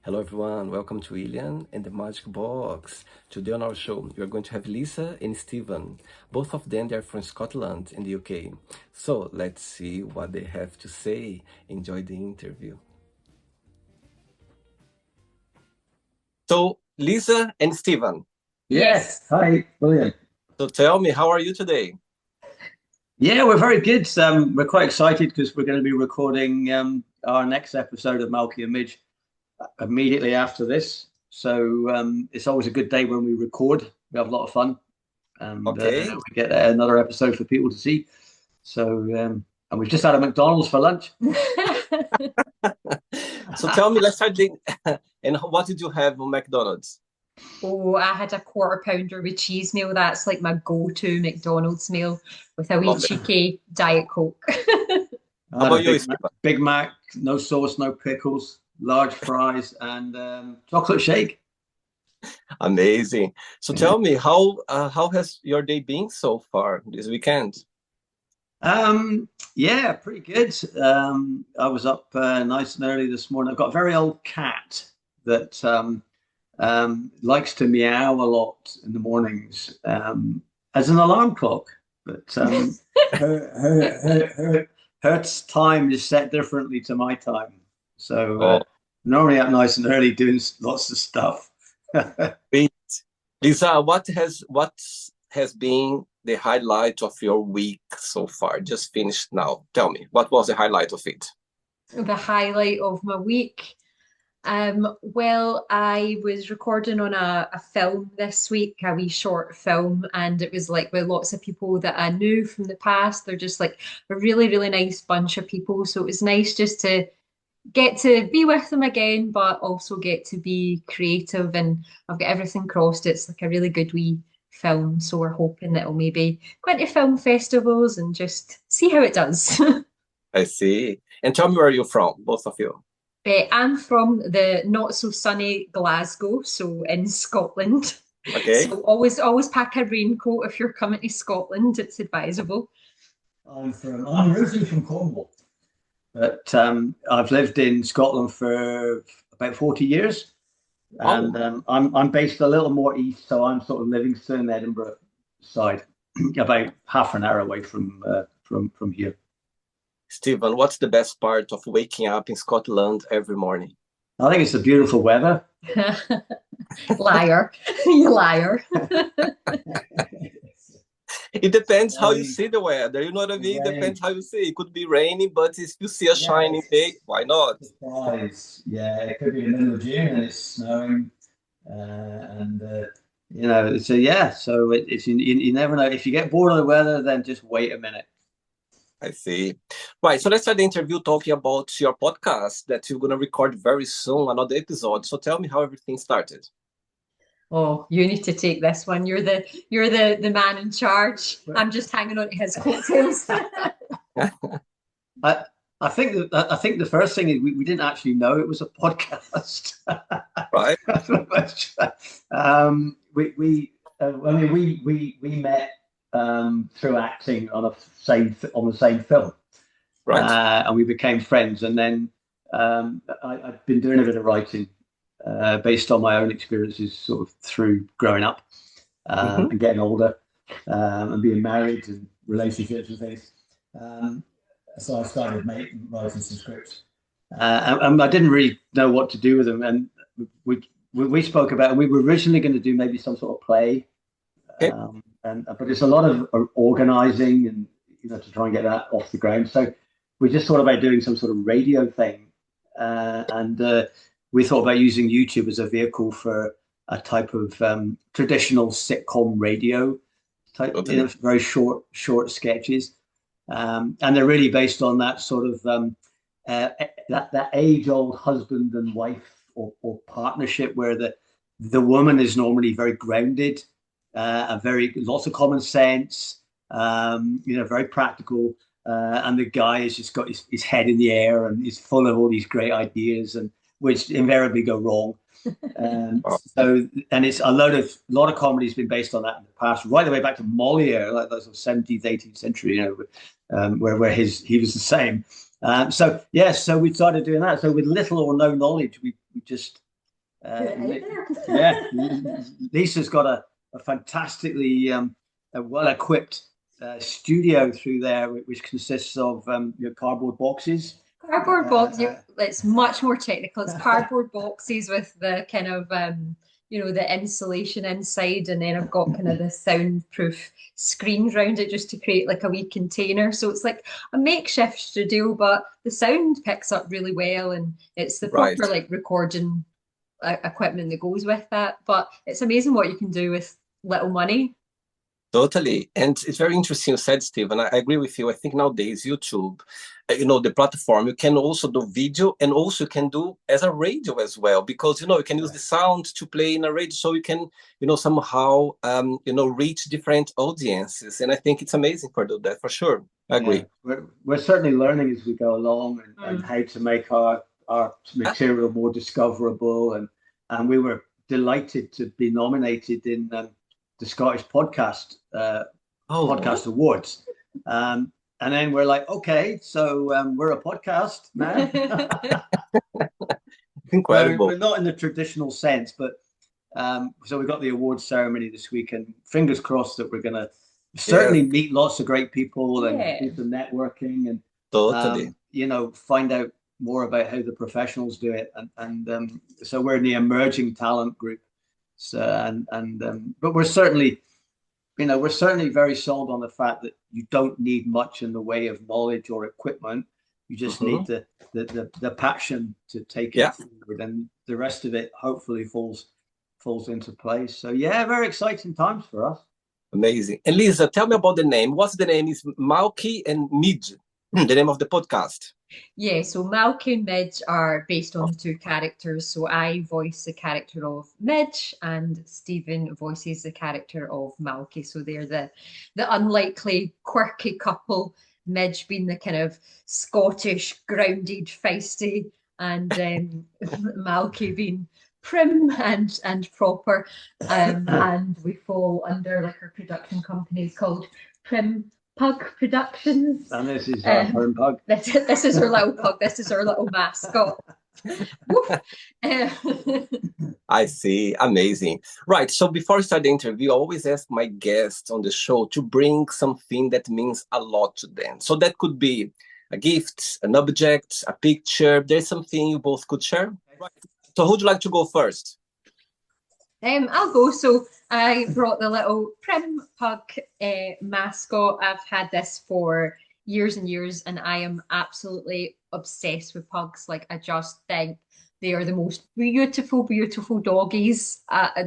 Hello everyone, welcome to William and the Magic Box. Today on our show, we are going to have Lisa and Stephen. Both of them, they are from Scotland in the UK. So let's see what they have to say. Enjoy the interview. So Lisa and Stephen. Yes. Hi, William. So tell me, how are you today? Yeah, we're very good. We're quite excited because we're going to be recording our next episode of Malky and Midge immediately after this. So it's always a good day when we record. We have a lot of fun, and Okay. we get another episode for people to see. So, and we've just had a McDonald's for lunch. So tell me, let's start. And what did you have on McDonald's? Oh, I had a quarter pounder with cheese meal. That's like my go-to McDonald's meal with a wee Love it. cheeky Diet Coke. I How had about a you, Big Stephen? Big Mac, no sauce, no pickles, large fries, and chocolate shake. Amazing. So tell me, how has your day been so far this weekend? Yeah, pretty good. I was up nice and early this morning. I've got a very old cat that likes to meow a lot in the mornings as an alarm clock. But her time is set differently to my time. So Oh, normally up nice and early doing lots of stuff. great. Lisa, what has been the highlight of your week so far? Just finished now. Tell me, what was the highlight of it? The highlight of my week. Well, I was recording on a film this week, a wee short film, and it was like with lots of people that I knew from the past. They're just like a really, really nice bunch of people. So it was nice just to get to be with them again, but also get to be creative. And I've got everything crossed. It's like a really good wee film. So we're hoping that it'll maybe go into film festivals and just see how it does. I see. And tell me where you're from, both of you. I'm from the not so sunny Glasgow, so in Scotland. Okay. So always pack a raincoat if you're coming to Scotland. It's advisable. I'm originally from Cornwall, but I've lived in Scotland for about 40 years, Oh, and I'm based a little more east, so I'm sort of Livingston, Edinburgh side, about half an hour away from here. Stephen, what's the best part of waking up in Scotland every morning? I think it's the beautiful weather. Liar, you liar. It depends how you Rain, see the weather. You know what I mean? rain, Depends how you see. It could be rainy, but if you see a shining day, yes, why not? surprise. Yeah, it could be the middle of June and it's snowing, and so yeah. So it's you never know. If you get bored of the weather, then just wait a minute. I see. Right, so let's start the interview talking about your podcast that you're going to record very soon, another episode. So tell me how everything started. Oh, you need to take this one. You're the man in charge. But I'm just hanging on to his coattails. I I think the first thing is we didn't actually know it was a podcast. Right? I mean we met through acting on the same film, Right. and we became friends. And then I've been doing a bit of writing based on my own experiences, sort of through growing up Hmm. and getting older and being married and relationships and things. Um, so I started writing some scripts, and I didn't really know what to do with them. And we spoke about, and we were originally going to do maybe some sort of play, Okay. and but it's a lot of organizing and to try and get that off the ground. So we just thought about doing some sort of radio thing, and we thought about using YouTube as a vehicle for a type of traditional sitcom radio type, Totally. very short sketches, and they're really based on that sort of that age old husband and wife or partnership where the woman is normally very grounded, a very lots of common sense, very practical, and the guy has just got his head in the air and is full of all these great ideas and which invariably go wrong. Wow. And it's a lot of comedy has been based on that in the past, right the way back to Moliere, like those 17th, 18th century, where he was the same. So we started doing that. So with little or no knowledge, we just Yeah, Lisa's got a fantastically well-equipped studio through there, which consists of cardboard boxes. Cardboard boxes. It's much more technical. It's cardboard boxes with the kind of the insulation inside, and then I've got kind of the soundproof screens around it just to create like a wee container. So it's like a makeshift studio, but the sound picks up really well, and it's the proper like recording equipment that goes with that. But it's amazing what you can do with little money. Totally. And it's very interesting you said, Stephen. I agree with you. I think nowadays YouTube, the platform, you can also do video, and also you can do as a radio as well, because, you can use the sound to play in a radio, so you can, somehow, reach different audiences. And I think it's amazing for do that, for sure. I agree. We're certainly learning as we go along and how to make our material more discoverable. And we were delighted to be nominated in the Scottish Podcast Awards. And then we're like, okay, so we're a podcast now. Incredible. We're not in the traditional sense, but so we got the awards ceremony this week, and fingers crossed that we're going to certainly meet lots of great people and do some networking and totally, find out more about how the professionals do it. And so we're in the emerging talent group. So but we're certainly very sold on the fact that you don't need much in the way of knowledge or equipment. You just need the passion to take it forward, and the rest of it hopefully falls into place. So very exciting times for us. Amazing. And Lisa, tell me about the name. What's the name? Is Malky and Midge the name of the podcast? Yeah, so Malky and Midge are based on the two characters. So I voice the character of Midge, and Stephen voices the character of Malky. So they're the unlikely, quirky couple. Midge being the kind of Scottish, grounded, feisty, and Malky being prim and proper. And we fall under like our production company is called Prim Pug Productions. And this is our Prim Pug. This is our little pug. This is our little mascot. I see. Amazing. Right. So before I start the interview, I always ask my guests on the show to bring something that means a lot to them. So that could be a gift, an object, a picture. There's something you both could share. Right. So who'd you like to go first? I'll go. So I brought the little Prim Pug mascot. I've had this for years and years, and I am absolutely obsessed with pugs. Like, I just think they are the most beautiful, beautiful doggies.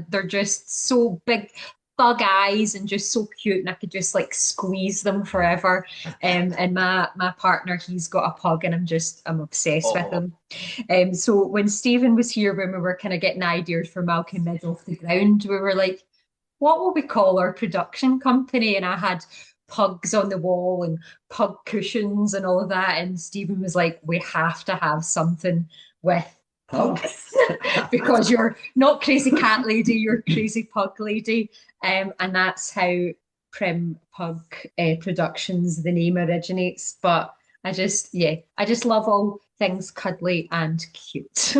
They're just so big, bug eyes, and just so cute, and I could just like squeeze them forever. And my partner, he's got a pug, and I'm obsessed with him. So when Stephen was here, when we were kind of getting ideas for Malky and Midge off the ground, we were like, what will we call our production company? And I had pugs on the wall and pug cushions and all of that, and Stephen was like, we have to have something with pugs because you're not crazy cat lady, you're crazy pug lady. And that's how Prim Pug Productions, the name originates. But I just love all things cuddly and cute.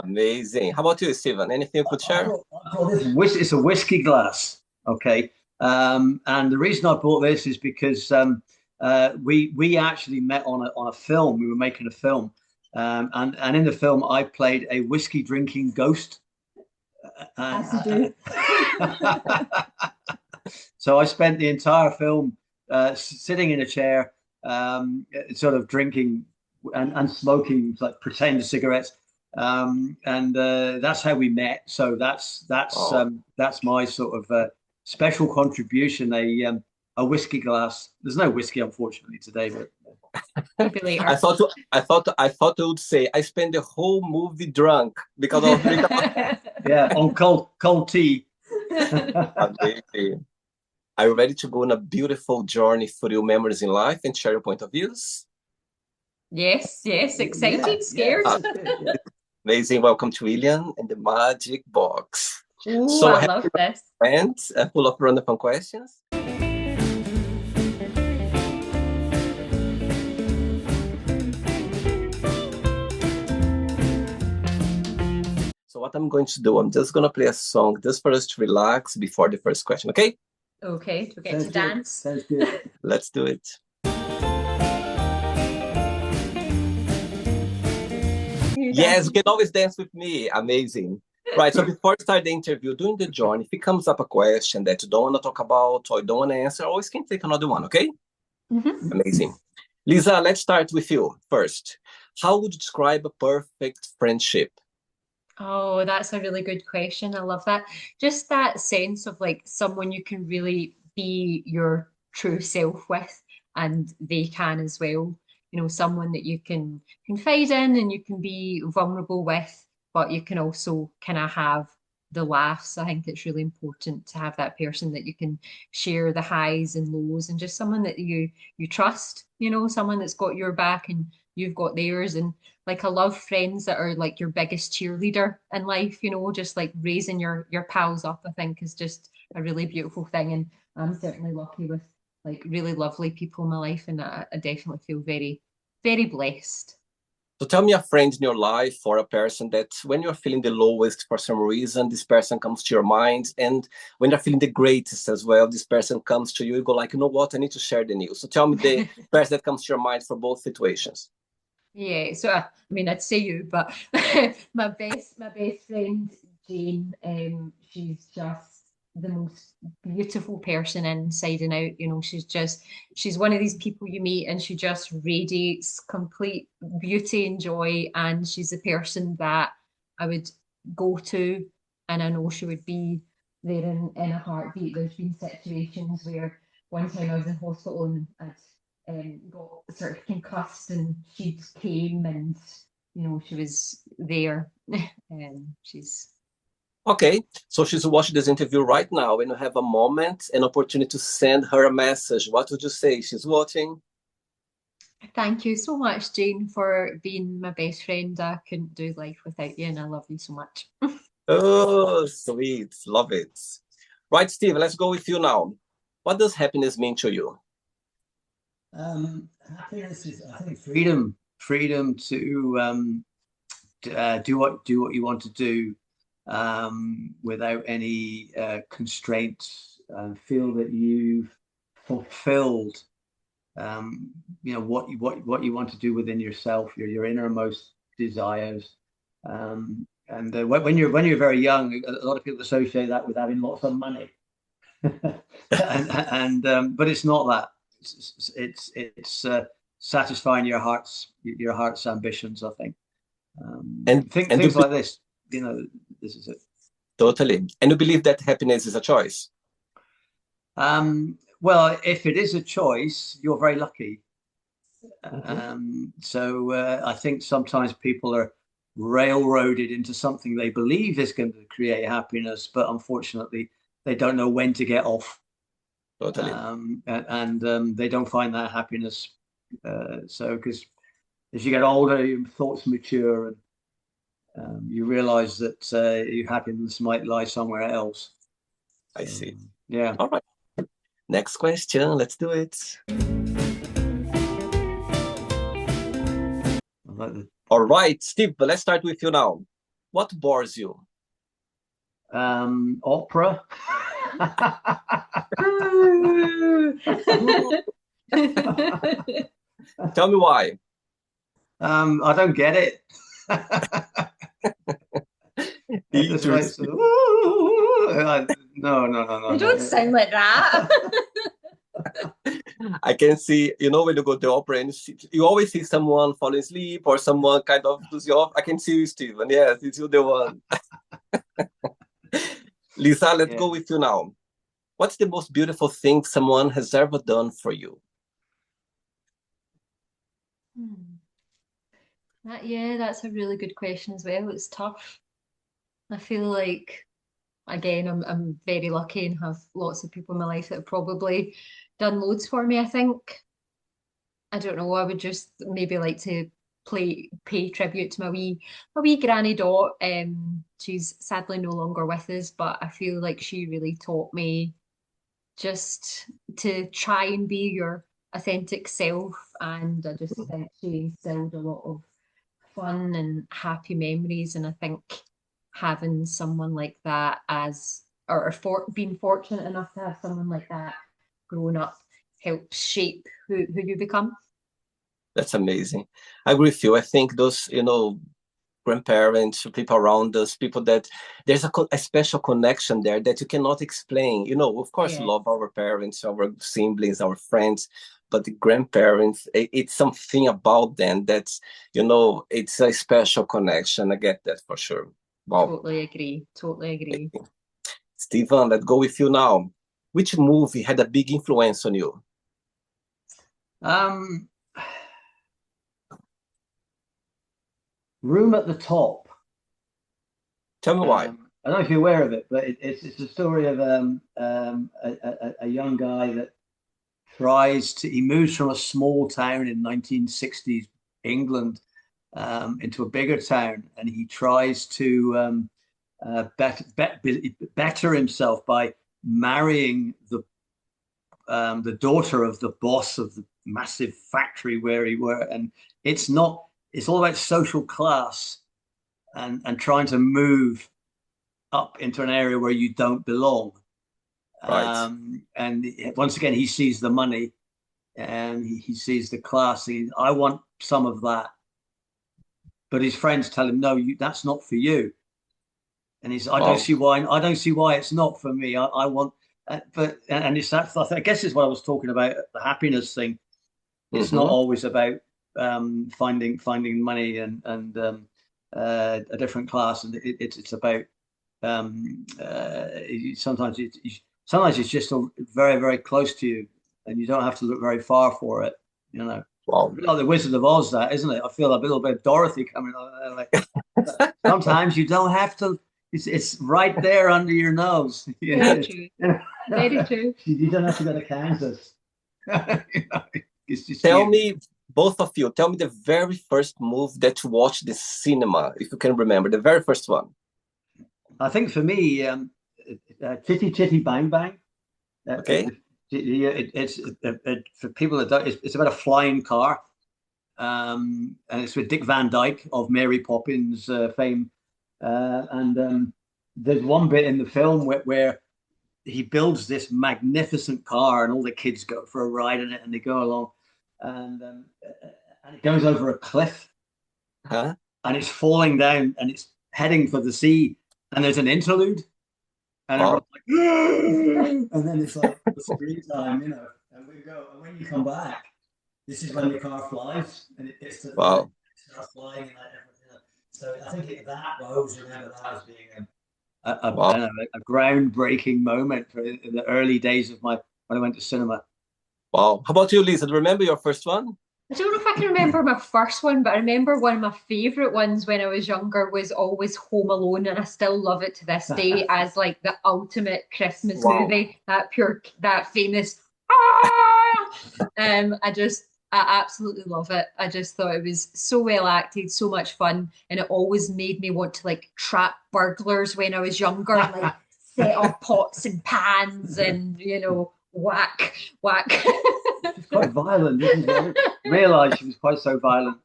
Amazing. How about you, Stephen? Anything you could share? It's a whiskey glass. Okay. And the reason I bought this is because we actually met on a film. We were making a film. And in the film, I played a whiskey drinking ghost. As you do. So I spent the entire film sitting in a chair, sort of drinking and smoking like pretend cigarettes. And that's how we met. So that's my sort of special contribution, a whiskey glass. There's no whiskey, unfortunately, today, but I thought they would say I spent the whole movie drunk because of on cold tea. Amazing. Are you ready to go on a beautiful journey through memories in life and share your point of views? Yes, excited, scared. Amazing. Welcome to William and the Magic Box. Ooh, so I love this. And full of random fun questions. So what I'm going to do, I'm just going to play a song just for us to relax before the first question, okay? Okay, we get Sounds to good. dance. Sounds good. Let's do it. Yes, you can always dance with me. Amazing. Right, so before we start the interview, during the journey, if it comes up a question that you don't want to talk about or you don't want to answer, always can take another one, okay? Amazing. Lisa, let's start with you first. How would you describe a perfect friendship? Oh, that's a really good question. I love that. Just that sense of like someone you can really be your true self with, and they can as well. You know, someone that you can confide in and you can be vulnerable with, but you can also kind of have the laughs. I think it's really important to have that person that you can share the highs and lows, and just someone that you trust, you know, someone that's got your back and you've got theirs. And like I love friends that are like your biggest cheerleader in life, you know, just like raising your pals up, I think is just a really beautiful thing. And I'm certainly lucky with like really lovely people in my life, and I definitely feel very, very blessed. So tell me a friend in your life or a person that when you're feeling the lowest for some reason, this person comes to your mind. And when you're feeling the greatest as well, this person comes to you, you go like, you know what, I need to share the news. So tell me the person that comes to your mind for both situations. Yeah, so I mean, I'd say you, but my best friend Jane, she's just the most beautiful person inside and out. You know, she's one of these people you meet and she just radiates complete beauty and joy, and she's the person that I would go to, and I know she would be there in a heartbeat. There's been situations where one time I was in hospital and got sort of concussed, and she came and you know she was there. She's Okay, so she's watching this interview right now and you have a moment, an opportunity to send her a message. What would you say? She's watching. Thank you so much, Jane, for being my best friend. I couldn't do life without you, and I love you so much. Oh, sweet. Love it. Right, Steve, let's go with you now. What does happiness mean to you? Happiness is, I think, freedom to do what you want to do without any constraints. Feel that you've fulfilled, what you want to do within yourself, your innermost desires. And when you're very young, a lot of people associate that with having lots of money, but it's not that. It's satisfying your heart's ambitions, I think. And Things like this, this is it. totally. And you believe that happiness is a choice? Well, if it is a choice, you're very lucky. So I think sometimes people are railroaded into something they believe is going to create happiness, but unfortunately, they don't know when to get off. Totally. And they don't find that happiness. So, because as you get older, your thoughts mature, and you realize that your happiness might lie somewhere else. I see. Yeah. All right. Next question. Let's do it. All right, Steve, let's start with you now. What bores you? Opera. Tell me why. I don't get it. No. You don't sound like that. I can see, when you go to the opera and you always see someone fall asleep or someone kind of lose you off. I can see you, Steven. Yes, it's you the one. Lisa, let's go with you now. What's the most beautiful thing someone has ever done for you? That's a really good question as well. It's tough. I feel like, again, I'm very lucky and have lots of people in my life that have probably done loads for me. I think, I don't know, I would just maybe like to pay tribute to my wee granny Dot. She's sadly no longer with us, but I feel like she really taught me just to try and be your authentic self, and I just think she instilled a lot of fun and happy memories, and I think having someone like that as, or being fortunate enough to have someone like that growing up helps shape who you become. That's amazing. I agree with you. I think those, grandparents, people around us, people that there's a special connection there that you cannot explain. Of course, Yeah, love our parents, our siblings, our friends, but the grandparents, it's something about them that's, it's a special connection. I get that for sure. Wow. totally agree. Totally agree. Stephen, let's go with you now. Which movie had a big influence on you? Um, Room at the Top. Tell me why. I don't know if you're aware of it, but it's a story of a young guy that he moves from a small town in 1960s England into a bigger town, and he tries to better himself by marrying the daughter of the boss of the massive factory where he worked. And it's all about social class and trying to move up into an area where you don't belong. Right. And once again, he sees the money and he sees the class. I want some of that. But his friends tell him, no, that's not for you. And I don't Wow. see why. I don't see why it's not for me. I want, but and it's that. I guess is what I was talking about. The happiness thing. It's not Mm-hmm. always about finding money and a different class, and it's about sometimes it's just very very close to you, and you don't have to look very far for it. Wow. Like the Wizard of Oz, that isn't it? I feel a little bit of Dorothy coming on there. Like sometimes you don't have to. It's right there under your nose. Very true. Very true. You don't have to go to Kansas. It's just Tell you. me, both of you, tell me the very first movie that you watched the cinema, if you can remember, the very first one. I think for me, Chitty Chitty Bang Bang. Okay. It's for people that don't. It's about a flying car, and it's with Dick Van Dyke of Mary Poppins fame. And there's one bit in the film where he builds this magnificent car, and all the kids go for a ride in it, and they go along, and it goes over a cliff, Huh? and it's falling down, and it's heading for the sea, and there's an interlude, and Wow. everyone's like, and then it's like the screen time, and we go, and when you come back, this is when the car flies, and Wow. it starts flying, so I think I always remember that as being Wow. a groundbreaking moment in the early days of when I went to cinema. Wow. How about you, Lisa? Do you remember your first one? I don't know if I can remember my first one, but I remember one of my favorite ones when I was younger was always Home Alone, and I still love it to this day as like the ultimate Christmas Wow. movie. That famous ah! I absolutely love it. I just thought it was so well acted, so much fun, and it always made me want to like trap burglars when I was younger, like set off pots and pans and whack whack. She's quite violent, isn't she? I didn't realize she was quite so violent.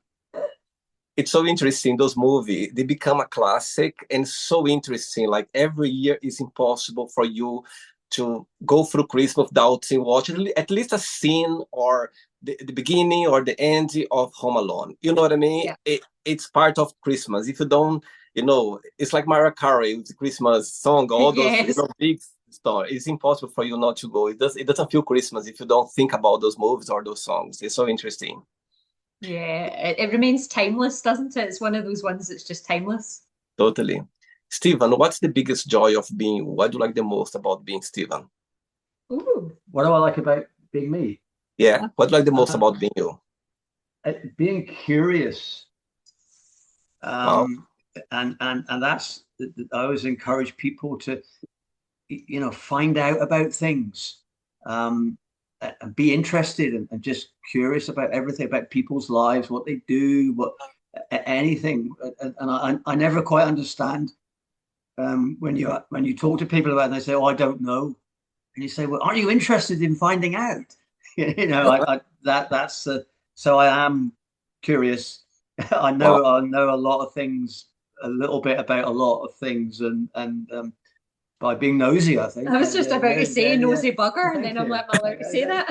It's so interesting, those movies, they become a classic and so interesting. Like every year is impossible for you to go through Christmas without watching at least a scene or the beginning or the end of Home Alone. You know what I mean? Yeah. It's part of Christmas. If you don't, it's like Mariah Carey with the Christmas song, all those, Yes. big story. It's impossible for you not to go. It doesn't feel Christmas if you don't think about those movies or those songs. It's so interesting. Yeah, it remains timeless, doesn't it? It's one of those ones that's just timeless. Totally. Steven, what's the biggest joy of being you? What do you like the most about being Steven? Ooh. What do I like about being me? Yeah, what do you like the most Uh, about being you? Being curious, Wow. um, and that's I always encourage people to find out about things, um, and be interested and just curious about everything about people's lives, what they do, anything. And I never quite understand when you talk to people about it, and they say, "Oh, I don't know," and you say, "Well, aren't you interested in finding out?" That's so I am curious. I know a lot of things a little bit about a lot of things, and by being nosy, I think. I was just about to say nosy bugger, and Thank then I'm you. like, am I allowed to say that?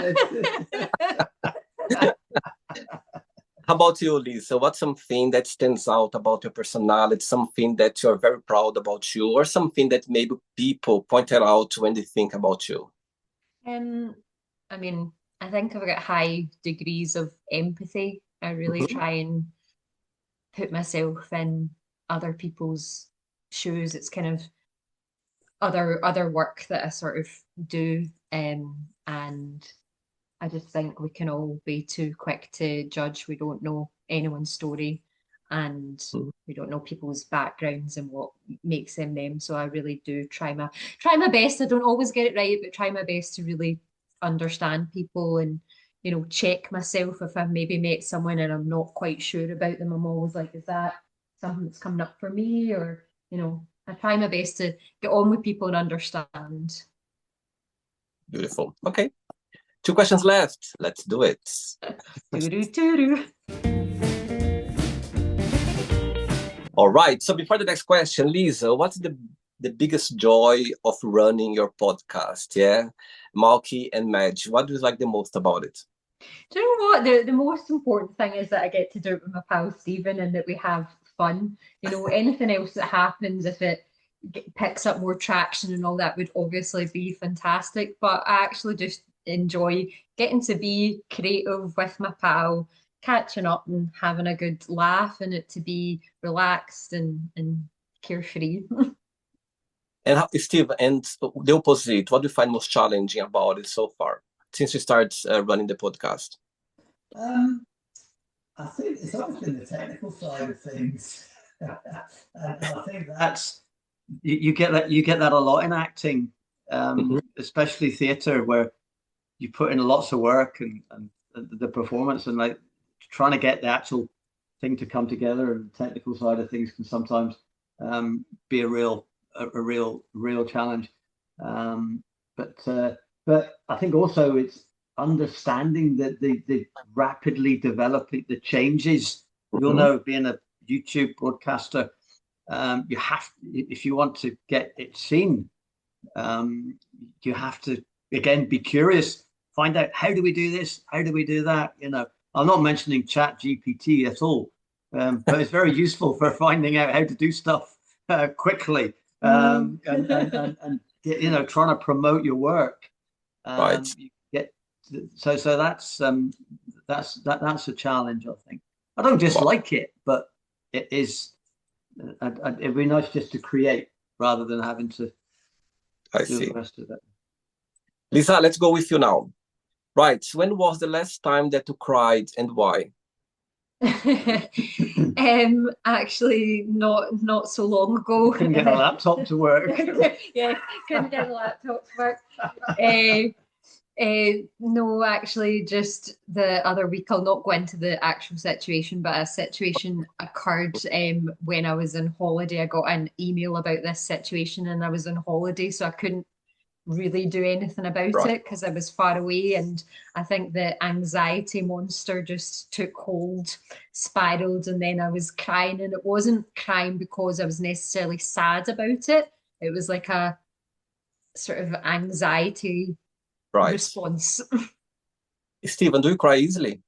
How about you, Lisa? What's something that stands out about your personality, something that you're very proud about you, or something that maybe people pointed out when they think about you? I mean, I think I've got high degrees of empathy. I really Mhm. try and put myself in other people's shoes. It's kind of other work that I sort of do. And I just think we can all be too quick to judge. We don't know anyone's story, and Mhm. we don't know people's backgrounds and what makes them them. So I really do try my best. I don't always get it right, but try my best to really understand people and check myself if I've maybe met someone and I'm not quite sure about them. I'm always like, is that something that's coming up for me? Or, I try my best to get on with people and understand. Beautiful. Okay. 2 questions left. Let's do it. Doo-doo-doo-doo. All right. So before the next question, Lisa, what's the biggest joy of running your podcast? Yeah. Malky and Madge, what do you like the most about it? Do you know what? The most important thing is that I get to do it with my pal Stephen and that we have fun. Anything else that happens, if it picks up more traction and all that, would obviously be fantastic. But I actually just enjoy getting to be creative with my pal, catching up and having a good laugh, and it to be relaxed and carefree. And Steve, and the opposite, what do you find most challenging about it so far since you started running the podcast? I think it's always been the technical side of things, and I think that's you get that a lot in acting, Mhm. especially theatre, where you put in lots of work and the performance, and like trying to get the actual thing to come together, and the technical side of things can sometimes be a real challenge. Um, but I think also it's understanding that the rapidly developing the changes. You'll Mhm. know, being a YouTube broadcaster, you have, if you want to get it seen, you have to again be curious, find out, how do we do this, how do we do that. I'm not mentioning Chat GPT at all, but it's very useful for finding out how to do stuff quickly, and trying to promote your work. Right. You get so that's a challenge, I think. I don't Wow. dislike it, but it is. It'd be nice just to create rather than having to I do the see. rest of it. Lisa, let's go with you now. Right. When was the last time that you cried and why? Actually, not so long ago. Couldn't get a laptop to work. Yeah, couldn't get the laptop to work. No, actually, just the other week. I'll not go into the actual situation, but a situation occurred when I was on holiday. I got an email about this situation, and I was on holiday, so I couldn't really do anything about Right. it because I was far away. And I think the anxiety monster just took hold, spiraled, and then I was crying. And it wasn't crying because I was necessarily sad about it. It was like a sort of anxiety Right. response. Steven, do you cry easily?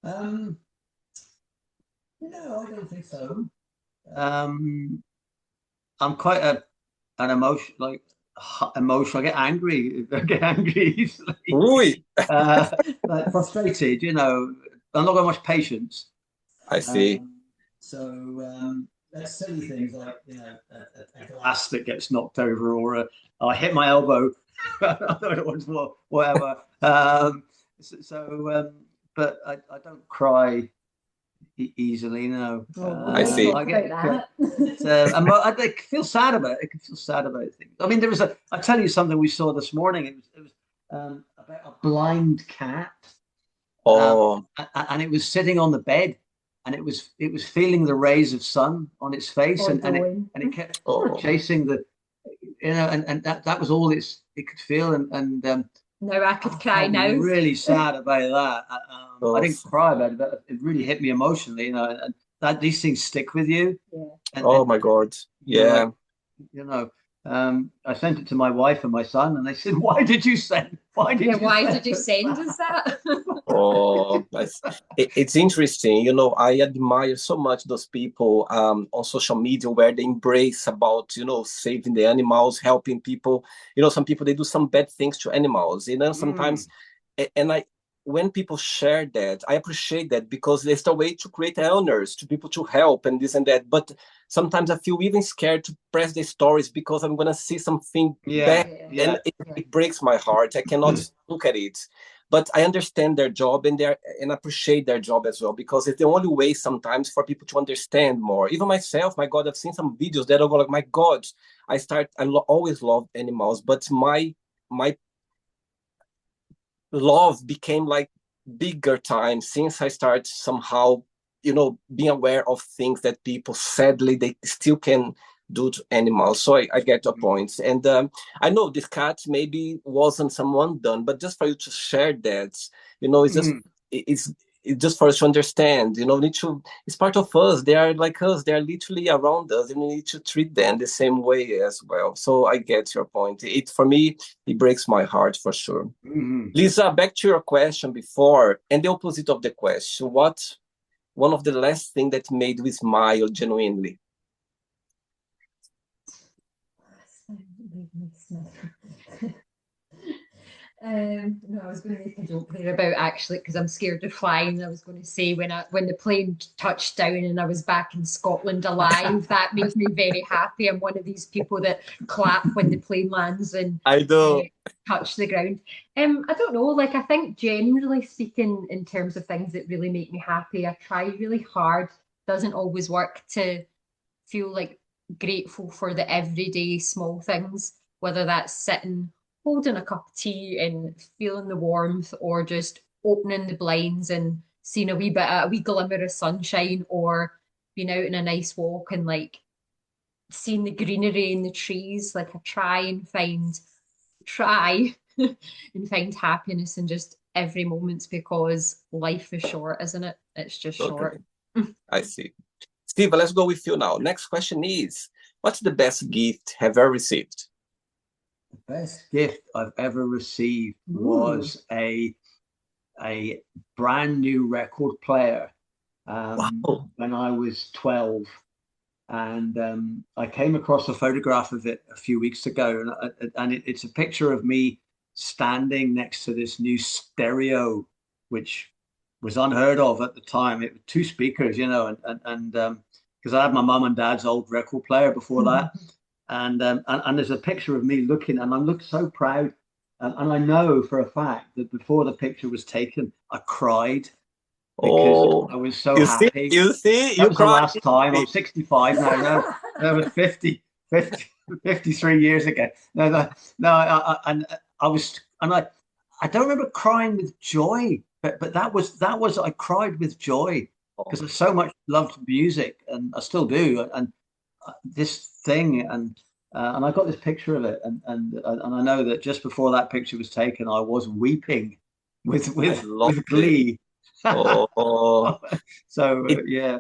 No, I don't think so. I'm quite an emotional. I get angry easily. Ui, Like frustrated. I'm not got much patience. I see. That's silly things like a glass that gets knocked over, or I hit my elbow. I don't know whatever. But I don't cry easily. No, Oh, I see. talk about I feel sad about it. I can feel sad about things. I mean, I'll tell you something we saw this morning. It was about a blind cat, Oh, and it was sitting on the bed, and it was feeling the rays of sun on its face, that. and it kept sort of oh, chasing and that was all it could feel, and Now I could I cry felt now. really sad about that. I oh, didn't cry about it, but it really hit me emotionally, and that these things stick with you. Yeah. Oh my God. Yeah. You know, I sent it to my wife and my son, and they said, "Why did you send? Why did Yeah, you why send did you us send that?" us that? Oh, it's interesting. You know, I admire so much those people on social media where they embrace about, you know, saving the animals, helping people. You know, some people, they do some bad things to animals, you know, Mm. sometimes. And when people share that, I appreciate that because it's a way to create awareness to people to help and this and that. But sometimes I feel even scared to press the stories because I'm going to see something Yeah, bad Yeah. and yeah. it breaks my heart. I cannot look at it, but I understand their job and appreciate their job as well because it's the only way sometimes for people to understand more. Even myself, my God, I've seen some videos that I go like, my God, always loved animals, but my love became like bigger time since I started somehow, you know, being aware of things that people sadly they still can do to animals. So I get your points, and I know this cat maybe wasn't someone done, but just for you to share that, you know, Mm. it's just for us to understand, you know, need to, it's part of us. They are like us. They are literally around us, and we need to treat them the same way as well. So I get your point. It for me, it breaks my heart for sure. Mm. Lisa, back to your question before, and the opposite of the question. What one of the last thing that made you smile genuinely? No, I was going to make a joke there about actually because I'm scared of flying. I was going to say when the plane touched down and I was back in Scotland alive, that made me very happy. I'm one of these people that clap when the plane lands and I do. touch the ground. I don't know. Like I think generally speaking, in terms of things that really make me happy, I try really hard. Doesn't always work to feel like grateful for the everyday small things, whether that's sitting, holding a cup of tea and feeling the warmth, or just opening the blinds and seeing a wee glimmer of sunshine, or being out in a nice walk and like seeing the greenery in the trees. Like I try and find happiness in just every moment because life is short, isn't it? It's just short. Totally. I see. Steve, let's go with you now. Next question is, what's the best gift have ever received? The best gift I've ever received Ooh. was a brand new record player Wow. when I was 12. And I came across a photograph of it a few weeks ago, and it's a picture of me standing next to this new stereo, which was unheard of at the time. It was two speakers, you know, and because I had my mum and dad's old record player before that, and there's a picture of me looking, and I look so proud, and I know for a fact that before the picture was taken, I cried because Oh, I was so happy. That you was the cried. last time. I'm 65 now. No, that was 53 years ago. No, and I was, and I don't remember crying with joy, but that was, I cried with joy because I so much loved music and I still do. And this thing, and I got this picture of it, and I know that just before that picture was taken, I was weeping with I with love with it. glee. Oh, So it, yeah.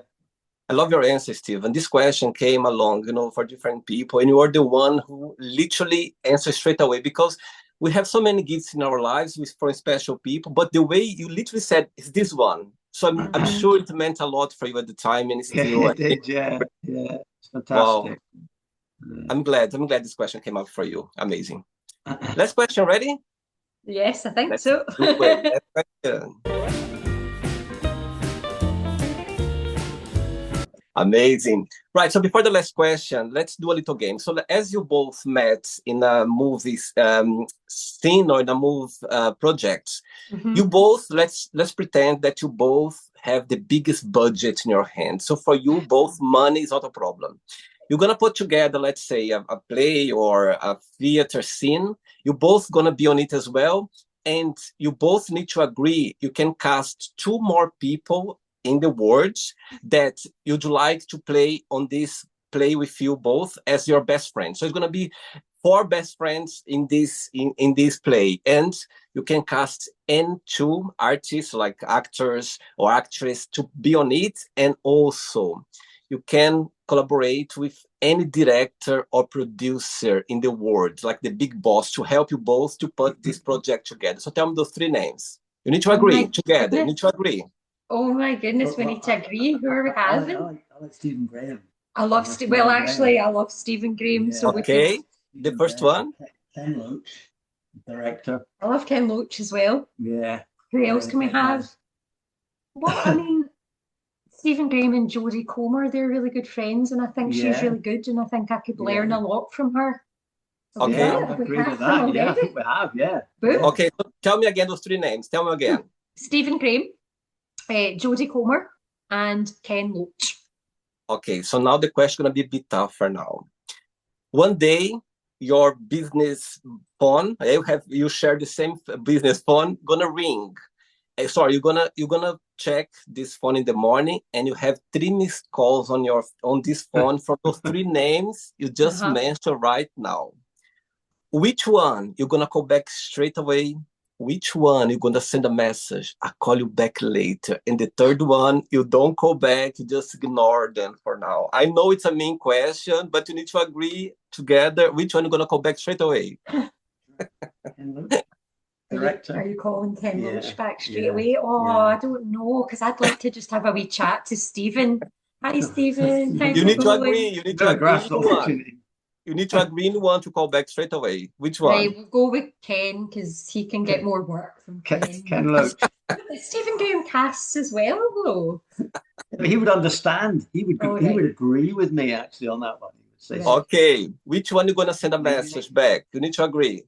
I love your answer, Steve. And this question came along, you know, for different people, and you are the one who literally answered straight away because we have so many gifts in our lives with from special people, but the way you literally said is this one. So I'm Mhm. sure it meant a lot for you at the time, and Yeah, still, I it think, did. Yeah, yeah, it's wow, fantastic. Yeah. I'm glad this question came up for you. Amazing. Last question, ready? Yes, I think Let's so. do it. Last question. Amazing. Right. So before the last question, let's do a little game. So as you both met in a movie scene or in a move project, you Mhm. both let's pretend that you both have the biggest budget in your hand. So for you, both money is not a problem. You're gonna put together, let's say, a play or a theater scene. You're both gonna be on it as well, and you both need to agree. You can cast two more people in the words that you'd like to play on this play with you both as your best friend. So it's going to be four best friends in this play, and you can cast any two artists like actors or actress to be on it, and also you can collaborate with any director or producer in the world, like the big boss, to help you both to put this project together. So tell me those three names. You need to agree together. You need to agree. Oh my goodness, we need to agree. Who are we having? I like Stephen Graham. I love well, actually, I love Stephen Graham. Yeah. So we Okay, could, the first one. Ken Loach, director. I love Ken Loach as well. Yeah. Who else can we have? Well, I mean, Stephen Graham and Jodie Comer, they're really good friends, and I think she's Yeah. really good, and I think I could learn a lot from her. Have we Okay. done Yeah, it? I Have we agree with cast them that. Yeah, I already? think we have. Yeah. Boom. Okay, so tell me again those three names. Tell me again. Stephen Graham, Jodie Comer, and Ken Loach. Okay, so now the question is gonna be a bit tougher now. One day, your business phone, you share the same business phone, gonna ring. Sorry, you're gonna check this phone in the morning, and you have three missed calls on this phone from those three names you just mentioned right now. Which one you're gonna call back straight away? Which one you're gonna send a message? I'll call you back later. And the third one, you don't call back, you just ignore them for now. I know it's a mean question, but you need to agree together which one you're gonna call back straight away. Director. Are you calling Ken Yeah, Loach back straight yeah, away? Oh, yeah. I don't know, because I'd like to just have a wee chat to Stephen. Hi, Stephen. How's You it need to going? agree. You need to Gotta agree grasp the in one. opportunity. You need to agree in one to call back straight away. Which Right, one? we'll go with Ken because he can get more work from Ken. Ken Loach. Stephen Graham casts as well, though. But he would understand. He would. Oh, He right. would agree with me actually on that one. He would say, Right. Okay. Which one you gonna send a message back? You need to agree.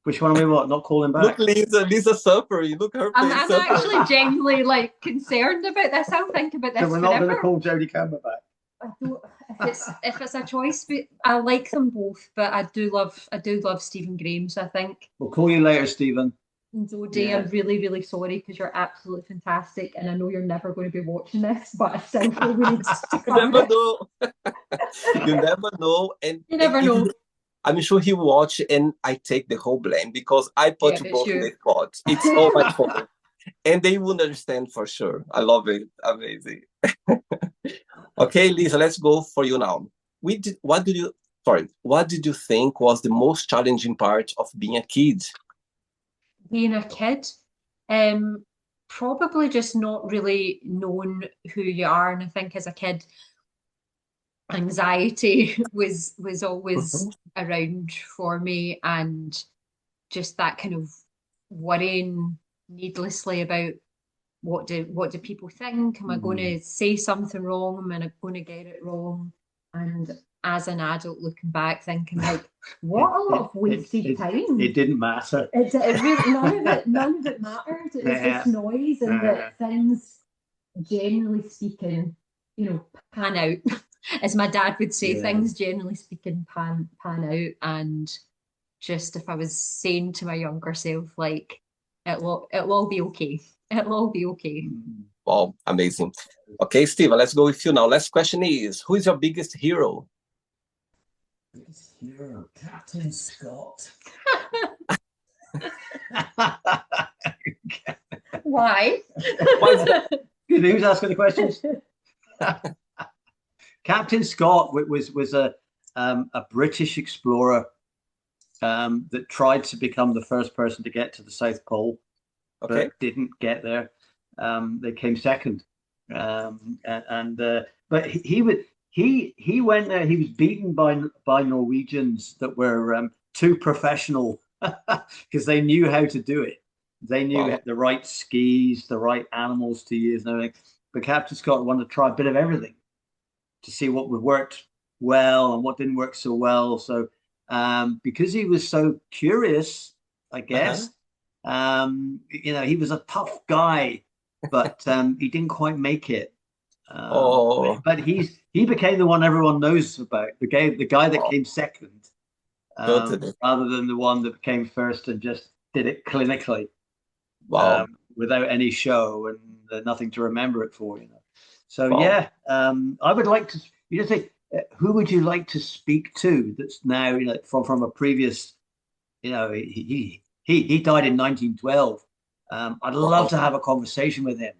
which one are we what? Not calling back. Look, Lisa suffering. Look her face. I'm suffering. actually genuinely like concerned about this. I'll think about this So we're not going to forever. call Jodie Comer back. I don't, if it's a choice, but I like them both, but I do love Stephen Graham. So I think We'll call you later, Stephen. Jodie, Yeah. I'm really, really sorry because you're absolutely fantastic, and I know you're never going to be watching this, but I still feel we need to You cover never it. know. You never know. And You never know. I'm sure he watch, and I take the whole blame because I put Yeah, both in it's the spot. It's all my fault. And they would understand for sure. I love it. Amazing. Okay, Lisa, let's go for you now. What did you think was the most challenging part of being a kid? Being a kid, probably just not really knowing who you are, and I think as a kid, anxiety was always around for me, and just that kind of worrying needlessly about what do people think? Am I going to say something wrong? Am I going to get it wrong? And as an adult looking back, thinking like, what a lot of wasted time. It didn't matter. It really none of it mattered. It was just noise, and that things, generally speaking, pan out. As my dad would say, things generally speaking pan out. And just if I was saying to my younger self, like, it'll all be okay. It'll all be okay. Wow, amazing. Okay, Steven, let's go with you now. Last question is, who is your biggest hero? Biggest hero, Captain Scott. Why? Why is that? Who's asking the questions? Captain Scott was a British explorer that tried to become the first person to get to the South Pole, Okay. but didn't get there. They came second, but he went there. He was beaten by Norwegians that were too professional because they knew how to do it. They knew the right skis, the right animals to use, and everything. But Captain Scott wanted to try a bit of everything to see what would work well and what didn't work so well. So because he was so curious, I guess, he was a tough guy, but he didn't quite make it. But he became the one everyone knows about, the guy that came second, rather than the one that came first and just did it clinically, without any show and nothing to remember it for. So I would like to. Say who would you like to speak to that's now, from a previous, he died in 1912. I'd love Wow. to have a conversation with him,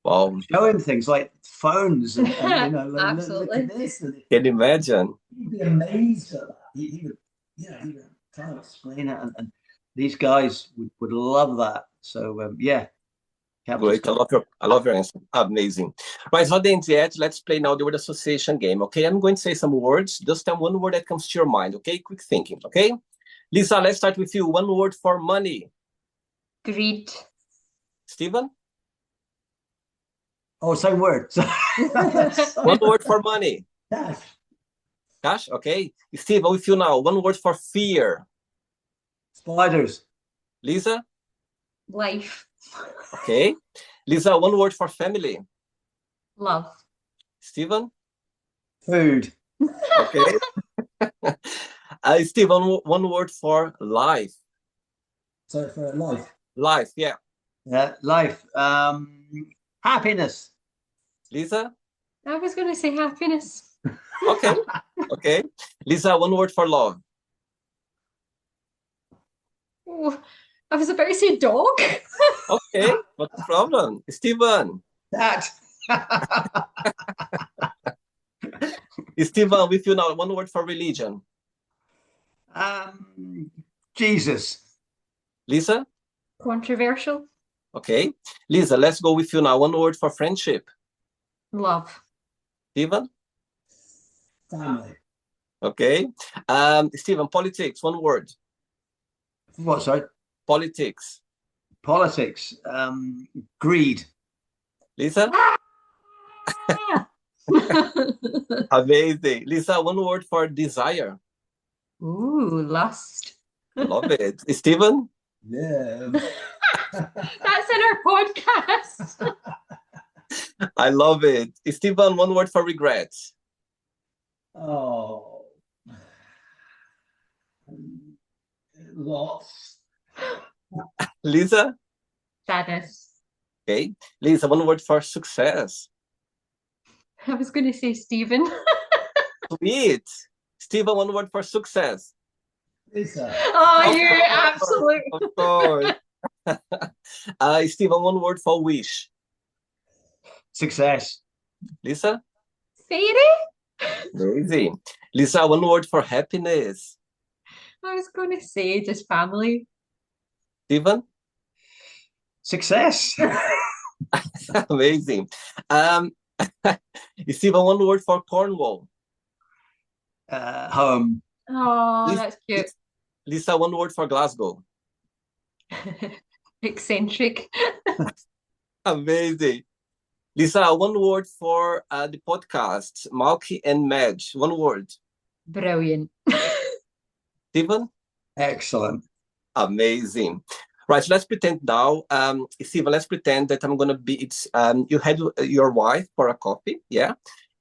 Wow. show him things like phones and look Absolutely. at this. And Can you imagine? he'd be amazed at that. He would, he would try to explain it. And these guys would love that. So, Captain Great. Scott. I love your answer. Amazing. Right, not the end yet. Let's play now the word association game. Okay, I'm going to say some words. Just tell one word that comes to your mind. Okay, quick thinking. Okay, Lisa, let's start with you. One word for money. Greed. Stephen? Oh, same word. One word for money. Dash. Cash? Okay. Steve, with you now. One word for fear. Spiders. Lisa? Life. Okay. Lisa, one word for family. Love. Stephen? Food. Okay. Stephen, one word for life. So for life. Life, yeah. Life. Happiness. Lisa? I was going to say happiness. Okay. Okay. Lisa, one word for love. Oh, I was about to say dog. Okay, what's the problem? Stephen? That. Stephen, with you now, one word for religion. Jesus. Lisa? Controversial. Okay. Lisa, let's go with you now. One word for friendship. Love. Stephen? Family. Okay. Stephen, politics, one word. What, sorry? Politics. Politics. Greed. Lisa? Amazing. Lisa, one word for desire. Ooh, lust. Love it. Stephen? Yeah. That's in our podcast. I love it. Stephen, one word for regrets. Oh. Lots. Lisa? Sadness. Okay. Lisa, one word for success. I was going to say Stephen. Sweet. Stephen, one word for success. Lisa. Oh, Of you course. absolute. Of course. Stephen, one word for wish. Success. Lisa? Fairy? Amazing. Lisa, one word for happiness. I was going to say just family. Stephen? Success. Amazing. Stephen, one word for Cornwall. Home. Oh, that's cute. Lisa, one word for Glasgow. Eccentric. Amazing. Lisa, one word for the podcast, Malky and Madge. One word. Brilliant. Stephen? Excellent. Amazing. Right, so let's pretend now, Stephen, let's pretend that I'm going to be, you had your wife for a coffee, yeah?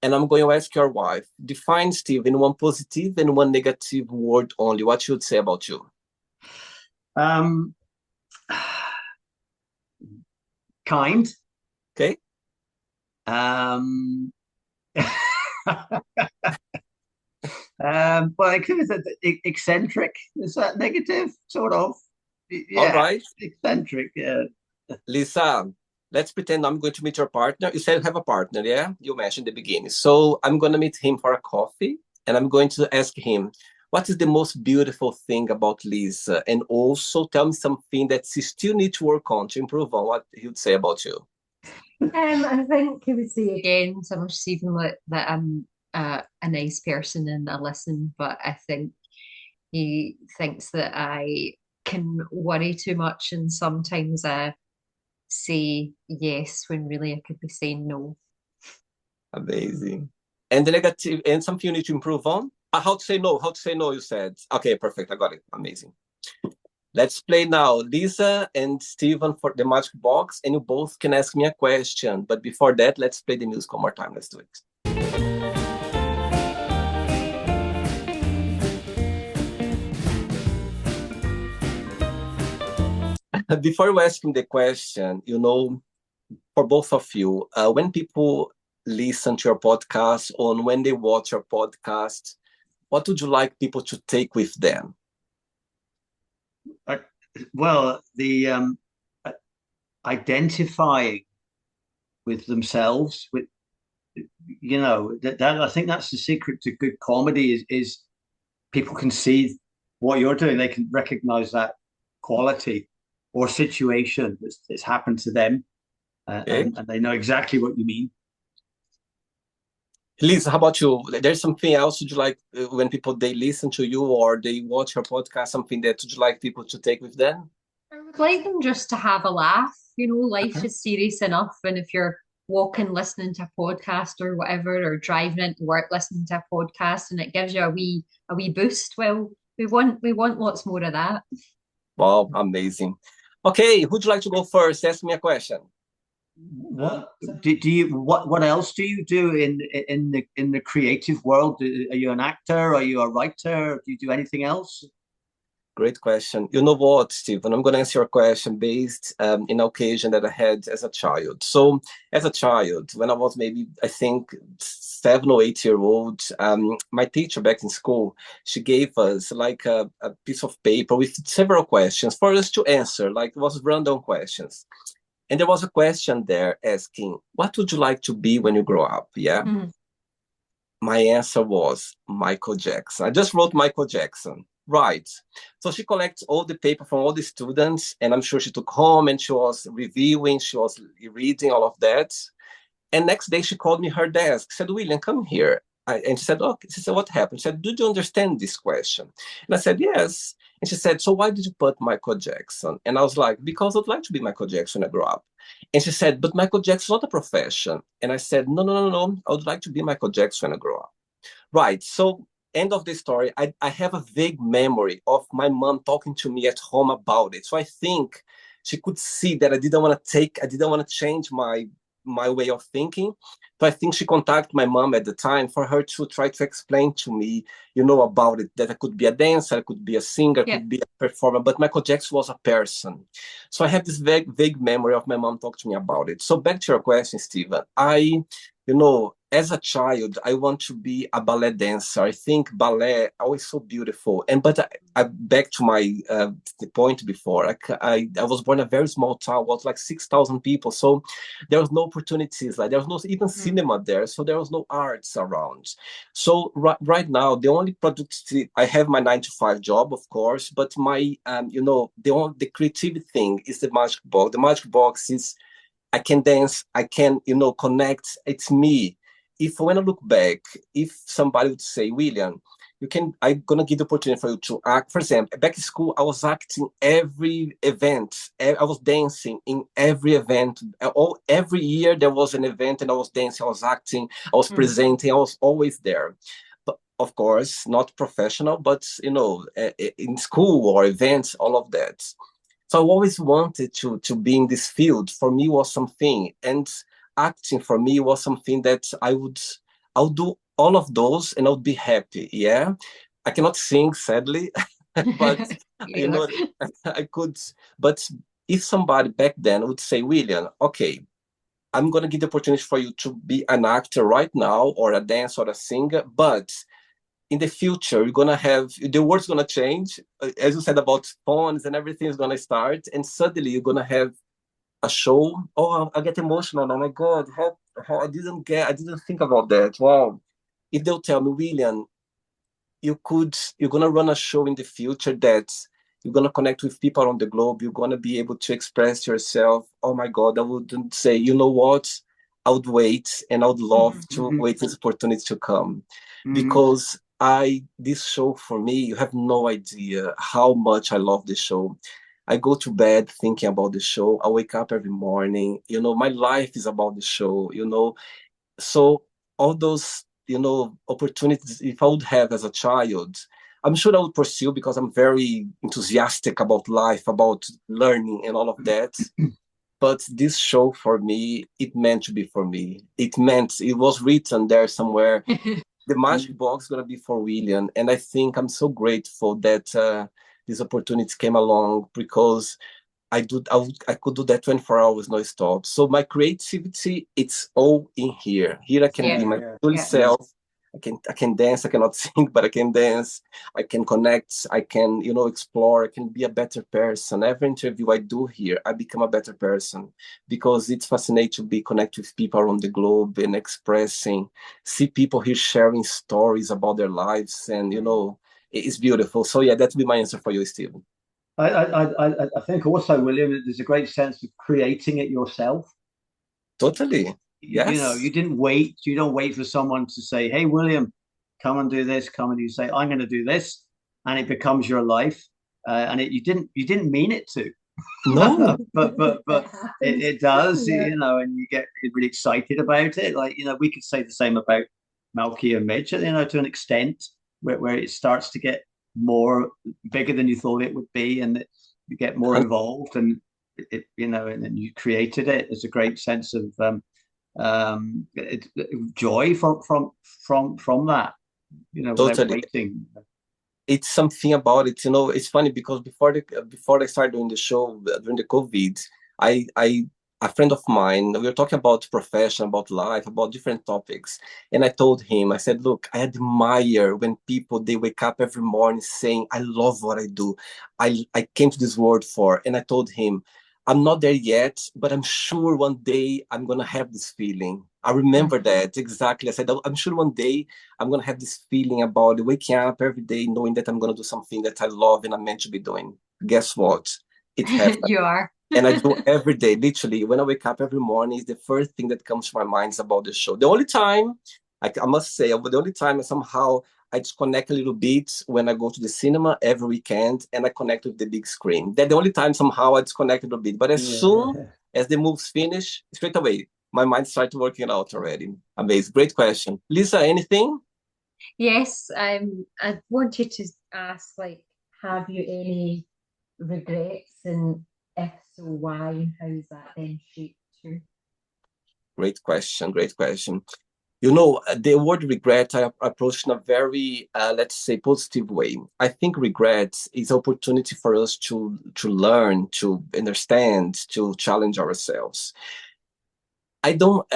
And I'm going to ask your wife, define Steve in one positive and one negative word only. What she would say about you? Kind. Okay. Well, I could have said eccentric. Is that negative? Sort of. Yeah. All right. Eccentric. Yeah. Lisa, let's pretend I'm going to meet your partner. You said you have a partner, yeah? You mentioned in the beginning. So I'm going to meet him for a coffee, and I'm going to ask him, what is the most beautiful thing about Lisa? And also tell me something that she still needs to work on, to improve on. What he would say about you? I think he would say again, so much even like that I'm a nice person and I listen, but I think he thinks that I can worry too much and sometimes I say yes when really I could be saying no. Amazing. And the negative, and something you need to improve on? How to say no, you said. Okay, perfect, I got it, amazing. Let's play now, Lisa and Stephen for the magic box, and you both can ask me a question. But before that, let's play the music one more time, let's do it. Before you ask him the question, for both of you, when people listen to your podcast or when they watch your podcast, what would you like people to take with them? Well, the identifying with themselves, with that I think that's the secret to good comedy is people can see what you're doing, they can recognize that quality or situation that's happened to them, Okay. and they know exactly what you mean. Lisa, how about you? There's something else would you like when people they listen to you or they watch your podcast, something that would you like people to take with them? I would like them just to have a laugh. Life is serious enough, and if you're walking listening to a podcast or whatever, or driving into work listening to a podcast, and it gives you a wee boost, well, we want lots more of that. Wow, amazing. Okay, who'd you like to go first? Ask me a question. What else do you do in the creative world? Are you an actor? Are you a writer? Do you do anything else? Great question. You know what, Stephen? I'm going to answer your question based in an occasion that I had as a child. So, as a child, when I was maybe, I think, 7 or 8 years old, my teacher back in school, she gave us like a piece of paper with several questions for us to answer, like it was random questions. And there was a question there asking, what would you like to be when you grow up? Yeah. Mhm. My answer was Michael Jackson. I just wrote Michael Jackson. Right. So she collects all the paper from all the students, and I'm sure she took home and she was reviewing, she was reading all of that. And next day she called me her desk, said, William, come here. And she said, okay. She said, what happened? She said, do you understand this question? And I said, yes. And she said, so why did you put Michael Jackson? And I was like, because I'd like to be Michael Jackson when I grow up. And she said, but Michael Jackson's not a profession. And I said, no. I would like to be Michael Jackson when I grow up. Right. So end of the story, I have a vague memory of my mom talking to me at home about it. So I think she could see that I didn't want to change my way of thinking. So I think she contacted my mom at the time for her to try to explain to me, about it, that I could be a dancer, I could be a singer, I Yeah. could be a performer, but Michael Jackson was a person. So I have this vague memory of my mom talking to me about it. So back to your question, Stephen, as a child, I want to be a ballet dancer. I think ballet always so beautiful. But back to my the point before. I was born in a very small town. It was like 6,000 people. So there was no opportunities. Like there was no even cinema there. So there was no arts around. So right now, the only productivity I have my 9 to 5 job, of course. But my the creative thing is the magic box. The magic box is I can dance. I can connect. It's me. If when I look back, if somebody would say, William, I'm gonna give the opportunity for you to act. For example, back in school, I was acting every event. I was dancing in every event. Every year there was an event, and I was dancing, I was acting, I was presenting, I was always there. But of course, not professional, but in school or events, all of that. So I always wanted to be in this field. For me, was something, and acting for me was something that I would do all of those and I would be happy. Yeah. I cannot sing, sadly, but Yeah. I could. But if somebody back then would say, William, okay, I'm gonna give the opportunity for you to be an actor right now, or a dancer or a singer, but in the future, you're gonna have the world's gonna change. As you said about phones and everything is gonna start, and suddenly you're gonna have a show. Oh, I get emotional. Oh my God, how I didn't think about that. Wow. If they'll tell me, William, you're gonna run a show in the future that you're gonna connect with people around the globe, you're gonna be able to express yourself. Oh my God, I wouldn't say, you know what? I would wait and I would love to wait this opportunity to come. Because this show for me, you have no idea how much I love this show. I go to bed thinking about the show. I wake up every morning. My life is about the show. So all those, opportunities, if I would have as a child, I'm sure I would pursue because I'm very enthusiastic about life, about learning and all of that. But this show for me, it meant to be for me. It was written there somewhere. The magic box is going to be for William. And I think I'm so grateful that this opportunity came along because I could do that 24 hours no stop. So my creativity, it's all in here. Here I can be Yeah, my Yeah. full yeah. self. I can dance. I cannot sing, but I can dance. I can connect. I can, explore. I can be a better person. Every interview I do here, I become a better person because it's fascinating to be connected with people around the globe and expressing, see people here sharing stories about their lives, and it's beautiful. So yeah, that would be my answer for you, Stephen. I think also, William, that there's a great sense of creating it yourself. Totally. You Yes. didn't wait. You don't wait for someone to say, "Hey, William, come and do this." Come and you say, "I'm going to do this," and it becomes your life. And you didn't mean it to, No, but It it happens. does, Yeah. and you get really excited about it. Like, we could say the same about Malky and Midge, to an extent, where it starts to get more bigger than you thought it would be, and you get more involved, and and then you created it. There's a great sense of joy from that, without totally. waiting. It's something about it. It's funny because before I started doing the show during the COVID, I a friend of mine, we were talking about profession, about life, about different topics, and I told him, I said, look, I admire when people they wake up every morning saying, I love what I do. I came to this world for, and I told him, I'm not there yet, but I'm sure one day I'm gonna have this feeling. I remember Mm. that exactly. I said, I'm sure one day I'm gonna have this feeling about waking up every day knowing that I'm gonna do something that I love and I'm meant to be doing. Guess what? It happened. You are. And I do every day, literally. When I wake up every morning, is the first thing that comes to my mind is about the show. The only time, I must say, the only time somehow I disconnect a little bit when I go to the cinema every weekend and I connect with the big screen. That's the only time somehow I disconnect a little bit. But as soon Yeah. as the moves finish, straight away, my mind starts working out already. Amazing. Great question. Lisa, anything? Yes, I wanted to ask, like, have you any regrets, and if so, why, and how's that then shaped you? Great question. Great question. The word regret I approach in a very, let's say, positive way. I think regret is opportunity for us to learn, to understand, to challenge ourselves. I don't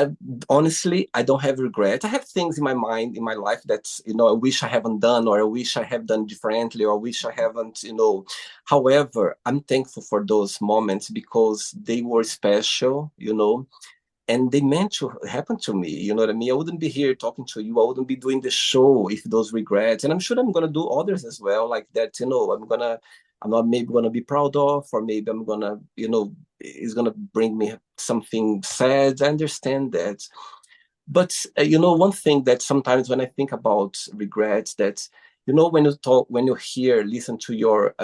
honestly, I don't have regret. I have things in my mind, in my life that I wish I haven't done, or I wish I have done differently, or I wish I haven't. However, I'm thankful for those moments because they were special. And they meant to happen to me. You know what I mean? I wouldn't be here talking to you. I wouldn't be doing the show if those regrets. And I'm sure I'm gonna do others as well, like that. I'm not maybe gonna be proud of, or maybe I'm gonna, it's gonna bring me something sad. I understand that. But one thing that sometimes when I think about regrets, that when you talk, when you hear, listen to your.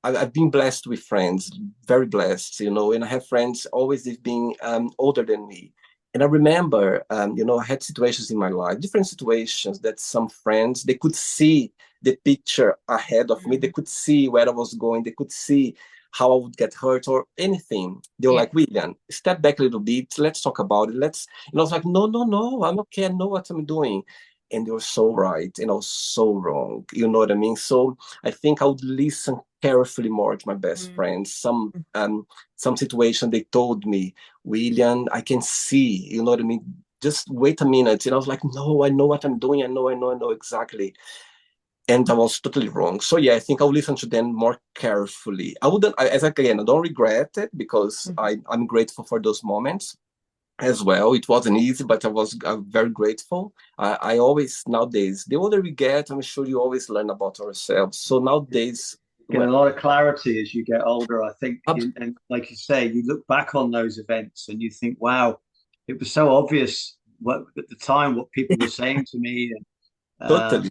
I've been blessed with friends, very blessed, and I have friends always they've been older than me. And I remember, I had situations in my life, different situations that some friends they could see the picture ahead of me, they Mm. could see where I was going, they could see how I would get hurt or anything. They were Yeah. like, William, step back a little bit, let's talk about it. And I was like, no, no, no, I'm okay. I know what I'm doing. And they were so right and I was so wrong. You know what I mean? So I think I would listen carefully more to my best Mm. friends. Some situation they told me, William, I can see, you know what I mean? Just wait a minute. And I was like, no, I know what I'm doing. I know exactly. And I was totally wrong. So yeah, I think I'll listen to them more carefully. I wouldn't, again, I don't regret it because Mhm. I'm grateful for those moments as well. It wasn't easy, but I was very grateful. I always nowadays, the older we get, I'm sure you always learn about ourselves. So nowadays, Get well, a lot of clarity as you get older, I think. And like you say, you look back on those events and you think, wow, it was so obvious what at the time what people were saying to me. And totally,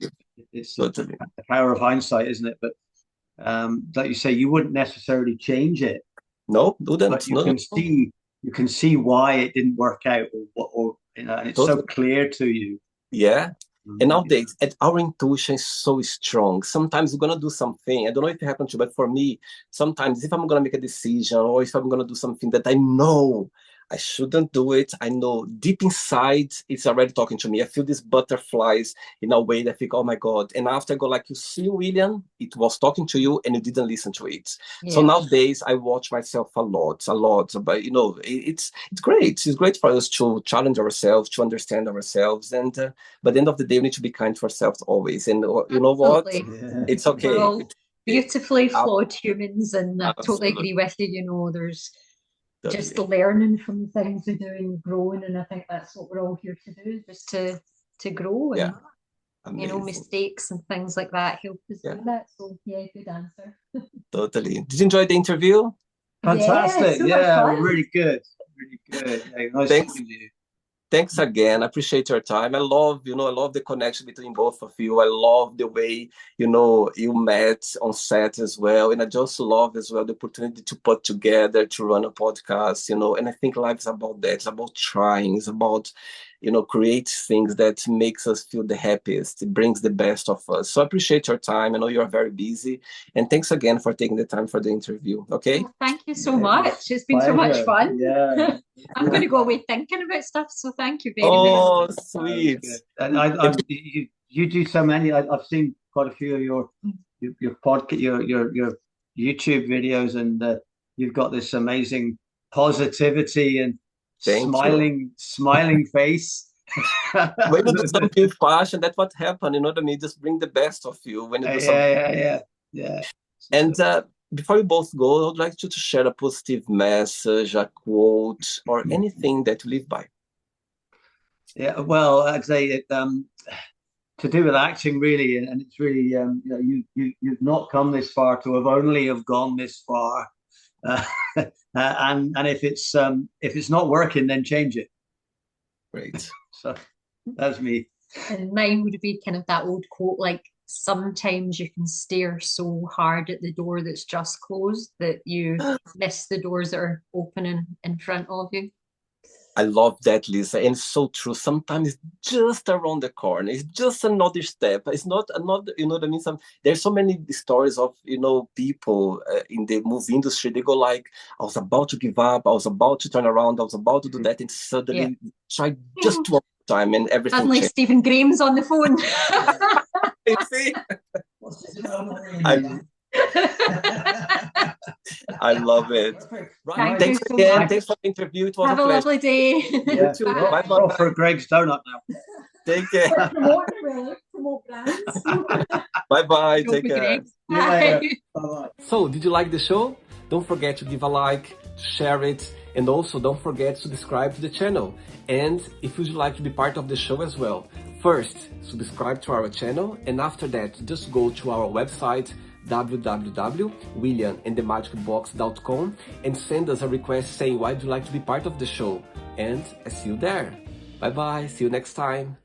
it's totally. the power of hindsight, isn't it? But like you say, you wouldn't necessarily change it, No, but wouldn't. you No, can no, see why it didn't work out, and it's so totally. clear to you. Yeah. And Yeah. nowadays, our intuition is so strong. Sometimes we're gonna do something. I don't know if it happened to you, but for me, sometimes if I'm gonna make a decision or if I'm gonna do something that I know I shouldn't do it. I know deep inside it's already talking to me. I feel these butterflies in a way that I think, oh my God. And after I go like, you see, William, it was talking to you and you didn't listen to it. So Yeah. nowadays I watch myself a lot. But it's great. It's great for us to challenge ourselves, to understand ourselves. And but at the end of the day, we need to be kind to ourselves always. And you know what? Absolutely. Yeah. It's okay. We're all beautifully Ab- flawed humans, and I totally Absolutely. agree with you. There's just learning from the things we do and growing, and I think that's what we're all here to do, just to grow and Yeah. Amazing. mistakes and things like that help us Yeah. do that. So yeah, good answer. Totally. Did you enjoy the interview? Fantastic. so much Yeah, fun. really good. Really good. Hey, nice Thanks. talking to you. Thanks again. I appreciate your time. I love the connection between both of you. I love the way, you met on set as well. And I just love as well the opportunity to put together, to run a podcast, and I think life is about that. It's about trying. It's about, create things that makes us feel the happiest. It brings the best of us. So I appreciate your time. I know you're very busy. And thanks again for taking the time for the interview. Okay? Well, thank you so Yeah, much. It's been so much pleasure. fun. Yeah. I'm going to go away thinking about stuff. So thank you very much. Oh, That's sweet. good. And you do so many. I've seen quite a few of your podcast, your YouTube videos, and you've got this amazing positivity and Thank you. smiling face. When you do something with passion, that's what happened. You know what I mean? Just bring the best of you when you do something. Yeah. And before you both go, I would like you to share a positive message, a quote, or anything that you live by. Yeah, well, I'd say it to do with acting really, and it's really you've not come this far to have gone this far, and if it's not working, then change it. Great. So that's me. And mine would be kind of that old quote, like sometimes you can stare so hard at the door that's just closed that you miss the doors that are opening in front of you. I love that, Lisa, and it's so true. Sometimes it's just around the corner. It's just another step. It's not another, you know what I mean? There's so many stories of, people in the movie industry. They go like, I was about to give up. I was about to turn around. I was about to do that. And suddenly try just one time and everything Suddenly changed. Stephen Graham's on the phone. You see? I love it. Right. Thanks you so again. much. Thanks for the interview. It was Have a a pleasure. lovely day. Yeah. Bye. Go for Greg's donut now. Take care. Promote brands. Bye. Go Take for care. Greg. See you later. Bye. Bye-bye. So, did you like the show? Don't forget to give a like, share it, and also don't forget to subscribe to the channel. And if you'd like to be part of the show as well, first, subscribe to our channel, and after that, just go to our website, www.williamandthemagicbox.com, and send us a request saying why would you like to be part of the show. And I see you there. Bye-bye. See you next time.